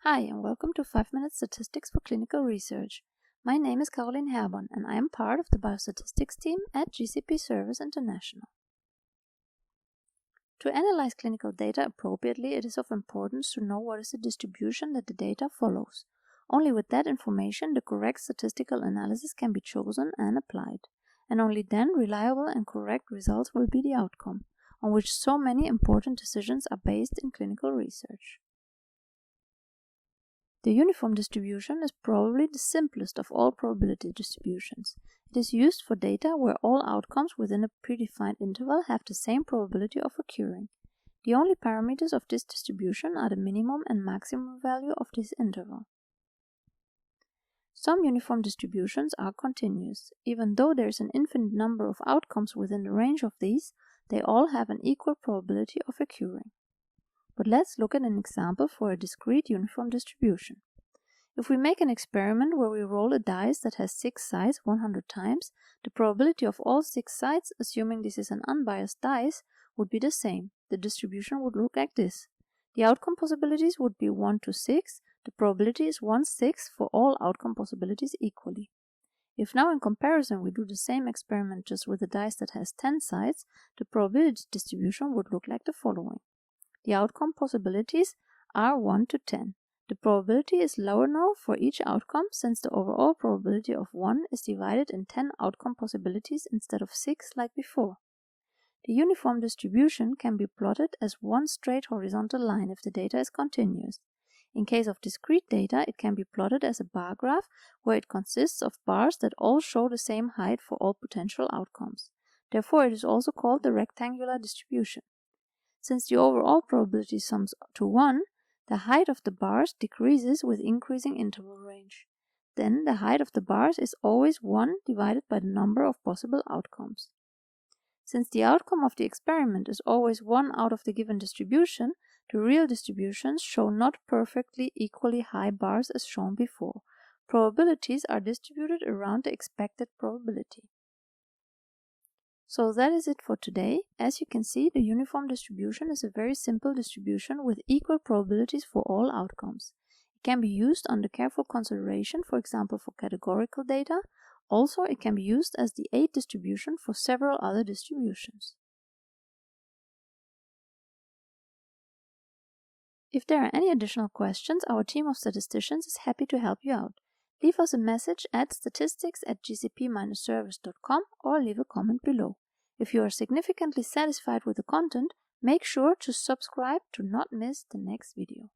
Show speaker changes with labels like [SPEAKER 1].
[SPEAKER 1] Hi, and welcome to 5-Minute Statistics for Clinical Research. My name is Caroline Herborn, and I am part of the biostatistics team at GCP Service International. To analyze clinical data appropriately, it is of importance to know what is the distribution that the data follows. Only with that information, the correct statistical analysis can be chosen and applied. And only then reliable and correct results will be the outcome, on which so many important decisions are based in clinical research. The uniform distribution is probably the simplest of all probability distributions. It is used for data where all outcomes within a predefined interval have the same probability of occurring. The only parameters of this distribution are the minimum and maximum value of this interval. Some uniform distributions are continuous. Even though there is an infinite number of outcomes within the range of these, they all have an equal probability of occurring. But let's look at an example for a discrete uniform distribution. If we make an experiment where we roll a dice that has 6 sides 100 times, the probability of all 6 sides, assuming this is an unbiased dice, would be the same. The distribution would look like this. The outcome possibilities would be 1 to 6. The probability is 1/6 for all outcome possibilities equally. If now in comparison we do the same experiment just with a dice that has 10 sides, the probability distribution would look like the following. The outcome possibilities are 1 to 10. The probability is lower now for each outcome since the overall probability of 1 is divided in 10 outcome possibilities instead of 6 like before. The uniform distribution can be plotted as one straight horizontal line if the data is continuous. In case of discrete data, it can be plotted as a bar graph where it consists of bars that all show the same height for all potential outcomes. Therefore, it is also called the rectangular distribution. Since the overall probability sums to 1, the height of the bars decreases with increasing interval range. Then the height of the bars is always 1 divided by the number of possible outcomes. Since the outcome of the experiment is always 1 out of the given distribution, the real distributions show not perfectly equally high bars as shown before. Probabilities are distributed around the expected probability. So that is it for today. As you can see, the uniform distribution is a very simple distribution with equal probabilities for all outcomes. It can be used under careful consideration, for example for categorical data. Also, it can be used as the aid distribution for several other distributions. If there are any additional questions, our team of statisticians is happy to help you out. Leave us a message at statistics@gcp-service.com or leave a comment below. If you are significantly satisfied with the content, make sure to subscribe to not miss the next video.